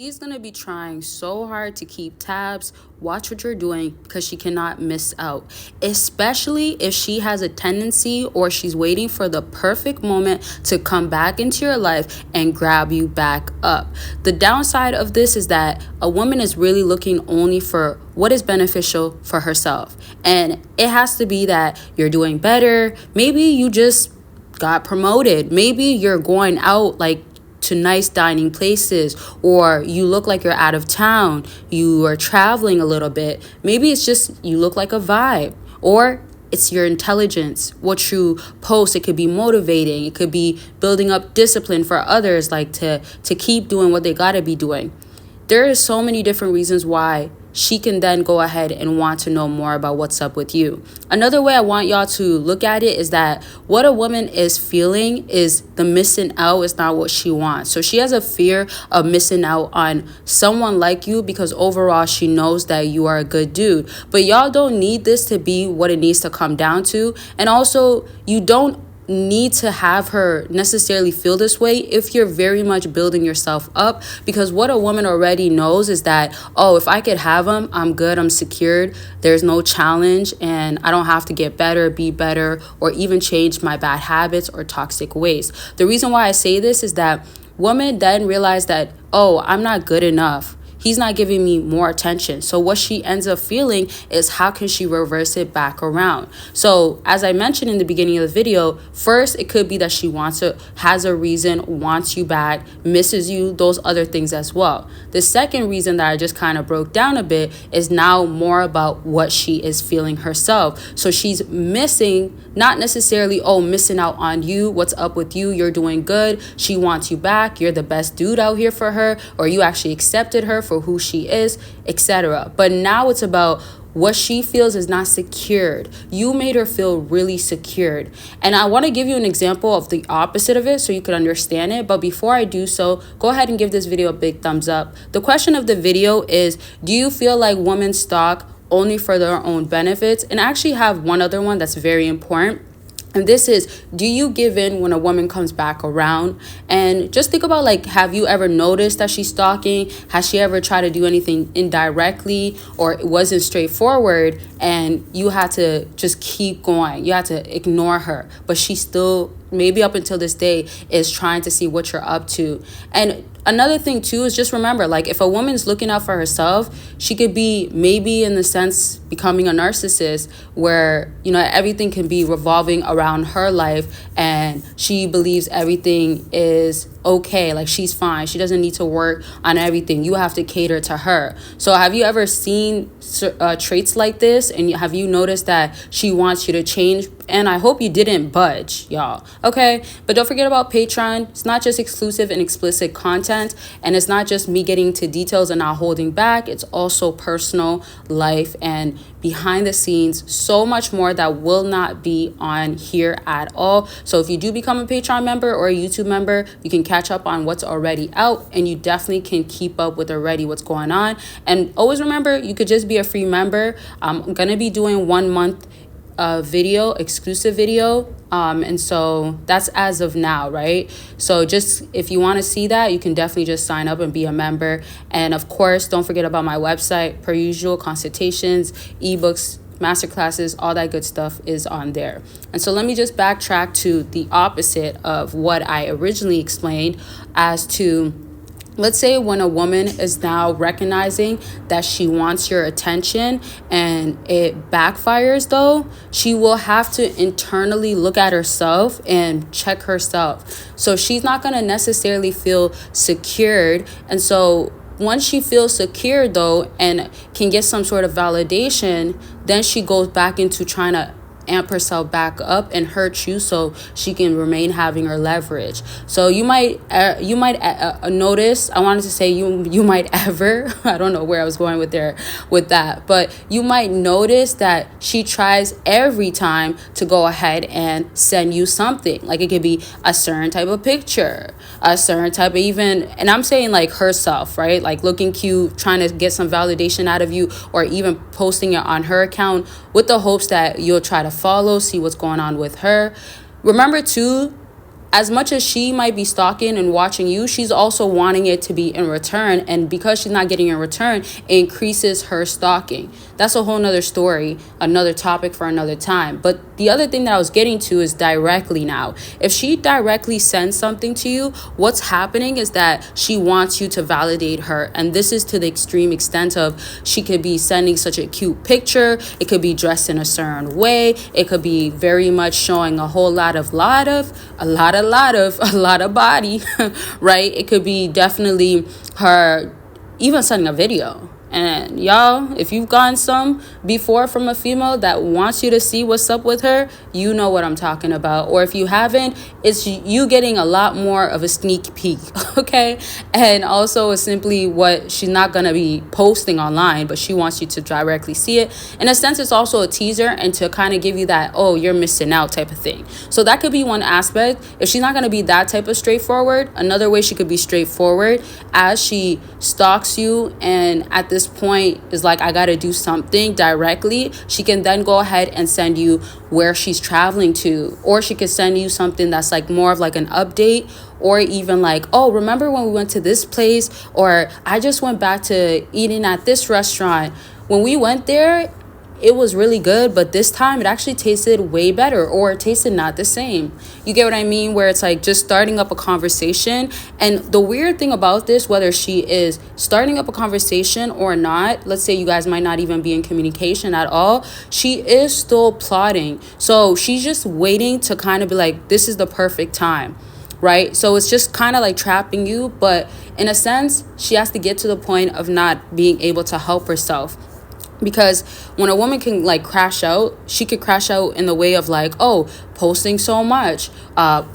She's going to be trying so hard to keep tabs, watch what you're doing because she cannot miss out, especially if she has a tendency or she's waiting for the perfect moment to come back into your life and grab you back up. The downside of this is that a woman is really looking only for what is beneficial for herself. And it has to be that you're doing better. Maybe you just got promoted. Maybe you're going out like to nice dining places, or you look like you're out of town, you are traveling a little bit. Maybe it's just you look like a vibe, or it's your intelligence, what you post. It could be motivating, it could be building up discipline for others, like to keep doing what they gotta be doing. There are so many different reasons why she can then go ahead and want to know more about what's up with you. Another way I want y'all to look at it is that what a woman is feeling is the missing out is not what she wants. So she has a fear of missing out on someone like you because overall she knows that you are a good dude. But y'all don't need this to be what it needs to come down to. And also, you don't need to have her necessarily feel this way if you're very much building yourself up, because what a woman already knows is that, oh, if I could have him, I'm good, I'm secured, there's no challenge, and I don't have to get better, be better, or even change my bad habits or toxic ways. The reason why I say this is that women then realize that, oh, I'm not good enough, he's not giving me more attention. So what she ends up feeling is, how can she reverse it back around? So as I mentioned in the beginning of the video, first, it could be that she has a reason, wants you back, misses you, those other things as well. The second reason that I just kind of broke down a bit is now more about what she is feeling herself. So she's missing, not necessarily, oh, missing out on you, what's up with you, you're doing good, she wants you back, you're the best dude out here for her, or you actually accepted her for who she is, etc. But now it's about what she feels is not secured. You made her feel really secured. And I want to give you an example of the opposite of it so you can understand it. But before I do so, go ahead and give this video a big thumbs up. The question of the video is, do you feel like women stalk only for their own benefits? And I actually have one other one that's very important. And this is, do you give in when a woman comes back around? And just think about, like, have you ever noticed that she's stalking? Has she ever tried to do anything indirectly, or it wasn't straightforward and you had to just keep going? You had to ignore her, but she still, maybe up until this day, is trying to see what you're up to. And another thing too is just remember, like, if a woman's looking out for herself, she could be maybe in the sense becoming a narcissist where, you know, everything can be revolving around her life and she believes everything is okay, like she's fine, she doesn't need to work on everything, you have to cater to her. So have you ever seen traits like this, and have you noticed that she wants you to change? And I hope you didn't budge, y'all. Okay, but don't forget about Patreon. It's not just exclusive and explicit content, and it's not just me getting to details and not holding back. It's also personal life and behind the scenes, so much more that will not be on here at all. So if you do become a Patreon member or a YouTube member, you can catch up on what's already out, and you definitely can keep up with already what's going on. And always remember, you could just be a free member. I'm gonna be doing 1 month exclusive video, and so that's as of now, right? So just, if you want to see that, you can definitely just sign up and be a member. And of course, don't forget about my website, per usual, consultations, ebooks, masterclasses, all that good stuff is on there. And so let me just backtrack to the opposite of what I originally explained, as to, let's say when a woman is now recognizing that she wants your attention and it backfires, though, she will have to internally look at herself and check herself. So she's not going to necessarily feel secured. And so once she feels secure, though, and can get some sort of validation, then she goes back into trying to amp herself back up and hurt you so she can remain having her leverage. So you might notice, I wanted to say you might ever, I don't know where I was going with that, but you might notice that she tries every time to go ahead and send you something. Like, it could be a certain type of picture, a certain type of, even, and I'm saying like herself, right? Like looking cute, trying to get some validation out of you, or even posting it on her account with the hopes that you'll try to follow, see what's going on with her. Remember too, as much as she might be stalking and watching you, she's also wanting it to be in return. And because she's not getting in return, it increases her stalking. That's a whole nother story, another topic for another time. But the other thing that I was getting to is directly now. If she directly sends something to you, what's happening is that she wants you to validate her. And this is to the extreme extent of she could be sending such a cute picture. It could be dressed in a certain way. It could be very much showing a whole lot of body, right? It could be definitely her even sending a video. And y'all, if you've gotten some before from a female that wants you to see what's up with her, you know what I'm talking about. Or if you haven't, it's you getting a lot more of a sneak peek, okay? And also it's simply what she's not going to be posting online, but she wants you to directly see it. In a sense, it's also a teaser and to kind of give you that, oh, you're missing out type of thing. So that could be one aspect. If she's not going to be that type of straightforward, another way she could be straightforward as she stalks you and at this point is like, I gotta do something directly, she can then go ahead and send you where she's traveling to, or she could send you something that's like more of like an update, or even like, oh, remember when we went to this place, or I just went back to eating at this restaurant. When we went there, it was really good, but this time it actually tasted way better, or it tasted not the same. You get what I mean? Where it's like just starting up a conversation. And the weird thing about this, whether she is starting up a conversation or not, let's say you guys might not even be in communication at all, she is still plotting. So she's just waiting to kind of be like, this is the perfect time, right? So it's just kind of like trapping you, but in a sense, she has to get to the point of not being able to help herself. Because when a woman can like crash out, she could crash out in the way of like, oh, posting so much,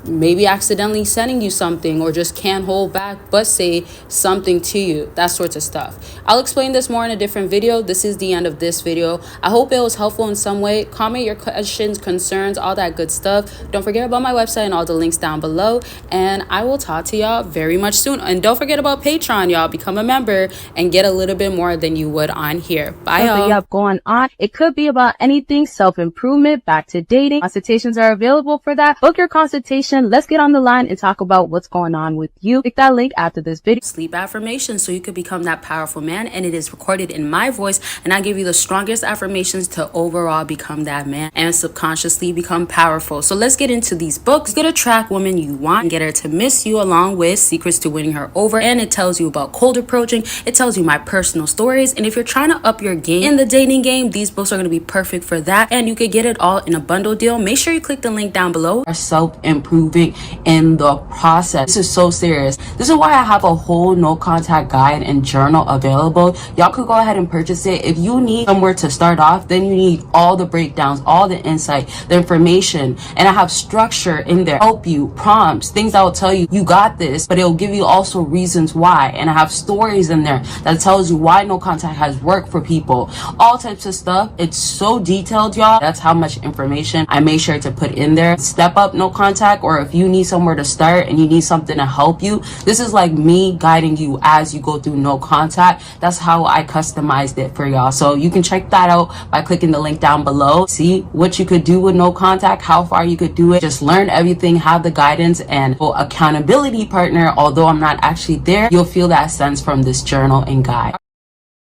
maybe accidentally sending you something, or just can't hold back but say something to you, that sorts of stuff. I'll explain this more in a different video. This is the end of this video. I hope it was helpful in some way. Comment your questions, concerns, all that good stuff. Don't forget about my website and all the links down below, and I will talk to y'all very much soon. And don't forget about Patreon, y'all. Become a member and get a little bit more than you would on here. Bye, y'all. You have going on. It could be about anything, self-improvement, back to dating. Consultations are available for that. Book your consultation. Let's get on the line and talk about what's going on with you. Click that link after this video. Sleep affirmations so you could become that powerful man, and it is recorded in my voice, and I give you the strongest affirmations to overall become that man and subconsciously become powerful. So let's get into these books. Get a track woman you want and get her to miss you, along with secrets to winning her over, and it tells you about cold approaching. It tells you my personal stories, and if you're trying to up your game in the dating game, these books are going to be perfect for that, and you could get it all in a bundle deal. Make sure you click the link down below. Are self-improving in the process. This is so serious. This is why I have a whole no contact guide and journal available. Y'all could go ahead and purchase it. If you need somewhere to start off, then you need all the breakdowns, all the insight, the information, and I have structure in there, help you, prompts, things that will tell you you got this, but it'll give you also reasons why. And I have stories in there that tells you why no contact has worked for people, all types of stuff. It's so detailed, y'all. That's how much information I made sure to put in there. Step up no contact, or if you need somewhere to start and you need something to help you, this is like me guiding you as you go through no contact. That's how I customized it for y'all. So you can check that out by clicking the link down below. See what you could do with no contact, how far you could do it. Just learn everything, have the guidance, and for accountability partner, although I'm not actually there, you'll feel that sense from this journal and guide.